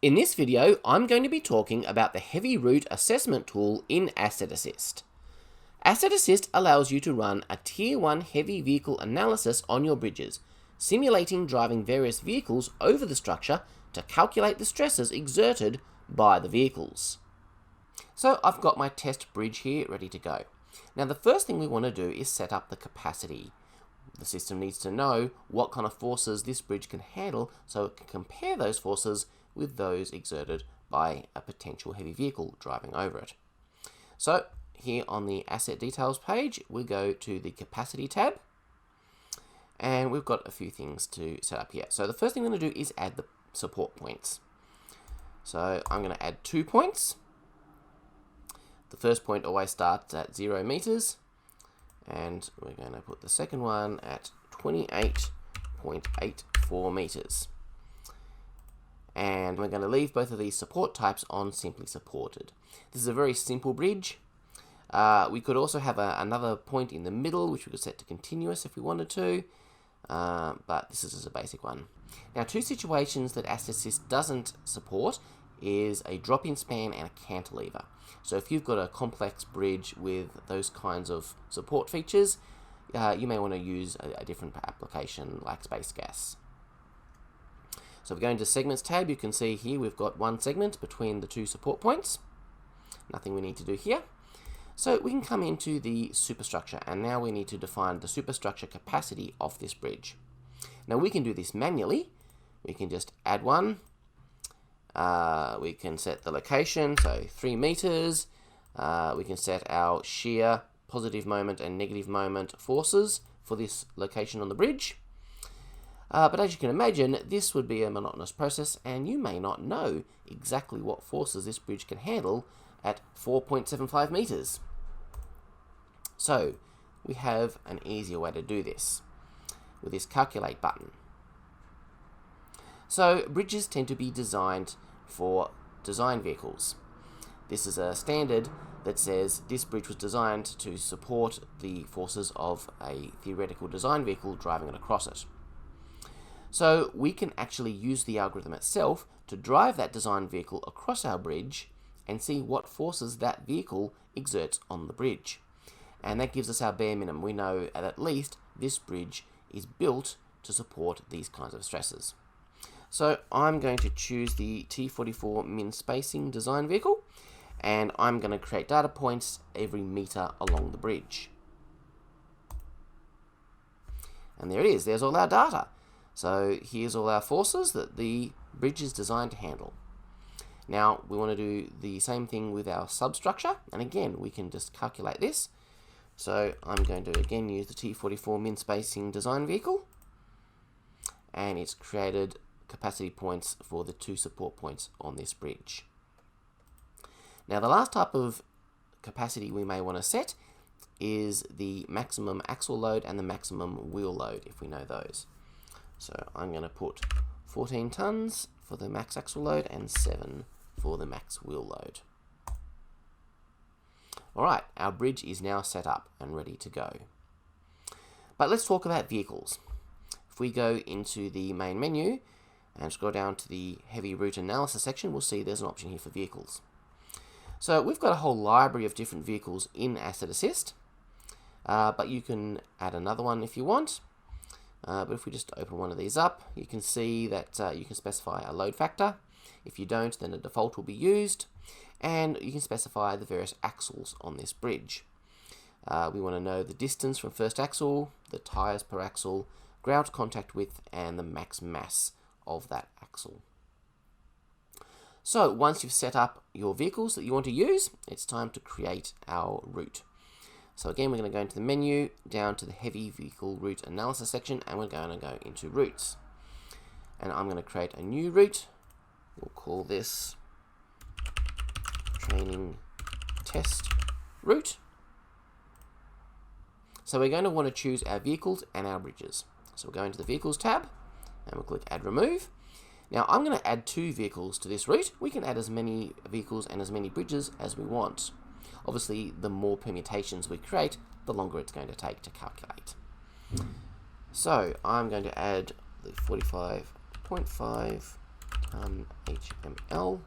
In this video, I'm going to be talking about the heavy route assessment tool in AssetAsyst. AssetAsyst allows you to run a Tier 1 heavy vehicle analysis on your bridges, simulating driving various vehicles over the structure to calculate the stresses exerted by the vehicles. So I've got my test bridge here ready to go. Now the first thing we want to do is set up the capacity. The system needs to know what kind of forces this bridge can handle so it can compare those forces with those exerted by a potential heavy vehicle driving over it. So here on the asset details page, we go to the capacity tab, and we've got a few things to set up here. So the first thing I'm going to do is add the support points. So I'm going to add 2 points. The first point always starts at 0 meters, and we're going to put the second one at 28.84 meters. And we're going to leave both of these support types on simply supported. This is a very simple bridge. We could also have another point in the middle, which we could set to continuous if we wanted to, but this is just a basic one. Now, two situations that AssetAsyst doesn't support is a drop-in span and a cantilever. So if you've got a complex bridge with those kinds of support features, you may want to use a different application like space gas. So if we go into segments tab, you can see here we've got one segment between the two support points. Nothing we need to do here. So we can come into the superstructure, and now we need to define the superstructure capacity of this bridge. Now we can do this manually. We can just add one. We can set the location, so 3 meters. We can set our shear, positive moment and negative moment forces for this location on the bridge. But as you can imagine, this would be a monotonous process, and you may not know exactly what forces this bridge can handle at 4.75 meters. So we have an easier way to do this with this calculate button. So bridges tend to be designed for design vehicles. This is a standard that says this bridge was designed to support the forces of a theoretical design vehicle driving it across it. So we can actually use the algorithm itself to drive that design vehicle across our bridge and see what forces that vehicle exerts on the bridge. And that gives us our bare minimum. We know at least this bridge is built to support these kinds of stresses. So I'm going to choose the T44 min spacing design vehicle, and I'm going to create data points every meter along the bridge. And there it is. There's all our data. So here's all our forces that the bridge is designed to handle. Now we want to do the same thing with our substructure, and again we can just calculate this. So I'm going to again use the T44 min spacing design vehicle, and it's created capacity points for the 2 support points on this bridge. Now the last type of capacity we may want to set is the maximum axle load and the maximum wheel load, if we know those. So I'm going to put 14 tons for the max axle load and 7 for the max wheel load. Alright, our bridge is now set up and ready to go. But let's talk about vehicles. If we go into the main menu and scroll down to the heavy route analysis section, we'll see there's an option here for vehicles. So we've got a whole library of different vehicles in AssetAsyst, but you can add another one if you want. But if we just open one of these up, you can see that you can specify a load factor. If you don't, then a default will be used. And you can specify the various axles on this bridge. We want to know the distance from first axle, the tyres per axle, ground contact width, and the max mass of that axle. So once you've set up your vehicles that you want to use, it's time to create our route. So again, we're going to go into the menu, down to the heavy vehicle route analysis section, and we're going to go into routes. And I'm going to create a new route. We'll call this training test route. So we're going to want to choose our vehicles and our bridges. So we'll go into the vehicles tab, and we'll click add remove. Now I'm going to add 2 vehicles to this route. We can add as many vehicles and as many bridges as we want. Obviously, the more permutations we create, the longer it's going to take to calculate. So I'm going to add the 45.5 HML,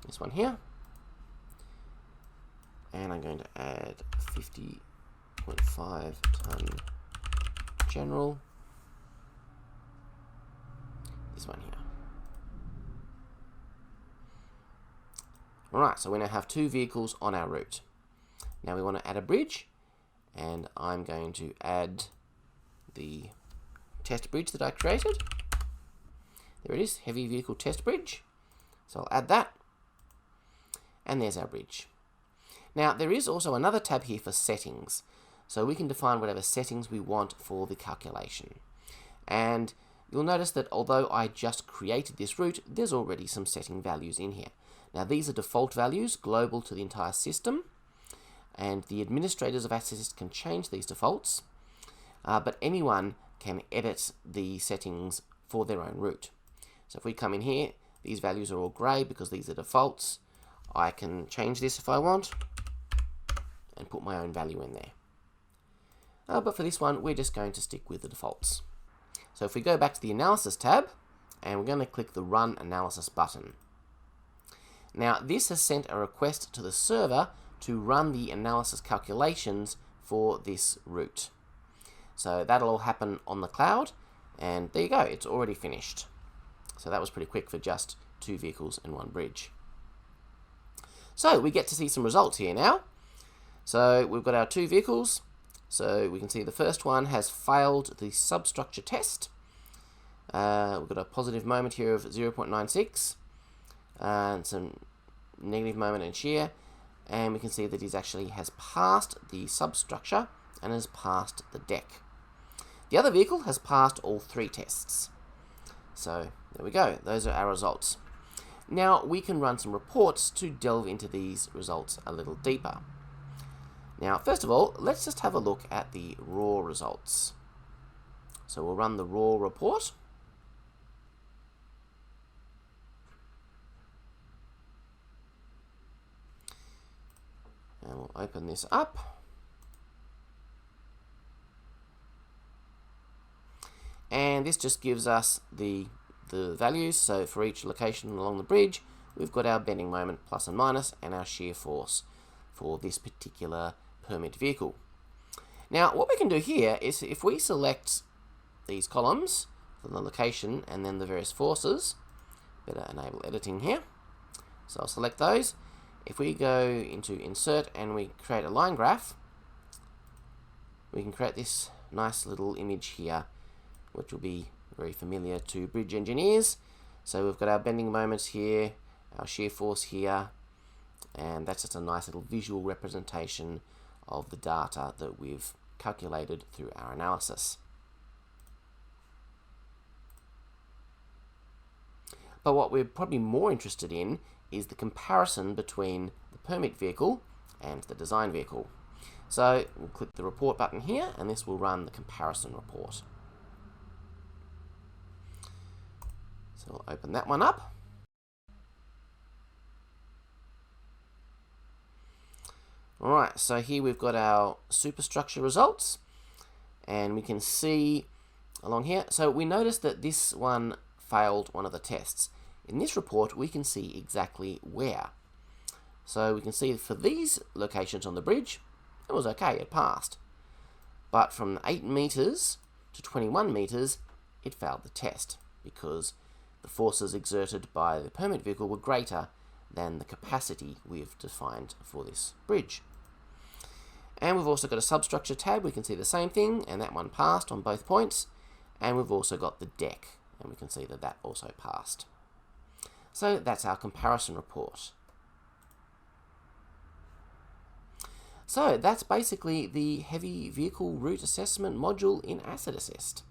this one here, and I'm going to add 50.5 ton general, this one here. Alright, so we now have 2 vehicles on our route. Now we want to add a bridge, and I'm going to add the test bridge that I created. There it is, heavy vehicle test bridge. So I'll add that, and there's our bridge. Now there is also another tab here for settings, so we can define whatever settings we want for the calculation. And you'll notice that although I just created this route, there's already some setting values in here. Now these are default values, global to the entire system, and the administrators of AssetAsyst can change these defaults, but anyone can edit the settings for their own route. So if we come in here, these values are all grey because these are defaults. I can change this if I want and put my own value in there. But for this one, we're just going to stick with the defaults. So if we go back to the Analysis tab, and we're going to click the Run Analysis button. Now this has sent a request to the server to run the analysis calculations for this route. So that'll all happen on the cloud, and there you go, it's already finished. So that was pretty quick for just 2 vehicles and 1 bridge. So we get to see some results here now. So we've got our 2 vehicles. So we can see the first one has failed the substructure test. We've got a positive moment here of 0.96 and some negative moment in shear, and we can see that he actually has passed the substructure and has passed the deck. The other vehicle has passed all 3 tests. So there we go, those are our results. Now we can run some reports to delve into these results a little deeper. Now first of all, let's just have a look at the raw results. So we'll run the raw report. And we'll open this up. And this just gives us the values. So for each location along the bridge, we've got our bending moment plus and minus and our shear force for this particular permit vehicle. Now what we can do here is if we select these columns for the location and then the various forces, better enable editing here. So I'll select those. If we go into Insert and we create a line graph, we can create this nice little image here, which will be very familiar to bridge engineers. So we've got our bending moments here, our shear force here, and that's just a nice little visual representation of the data that we've calculated through our analysis. But what we're probably more interested in is the comparison between the permit vehicle and the design vehicle. So we'll click the report button here, and this will run the comparison report. So we'll open that one up. Alright, so here we've got our superstructure results, and we can see along here. So we notice that this one failed one of the tests. In this report, we can see exactly where. So we can see for these locations on the bridge, it was okay, it passed. But from 8 meters to 21 meters, it failed the test because the forces exerted by the permit vehicle were greater than the capacity we've defined for this bridge. And we've also got a substructure tab. We can see the same thing, and that one passed on both points. And we've also got the deck, and we can see that that also passed. So that's our comparison report. So that's basically the heavy vehicle route assessment module in AssetAsyst.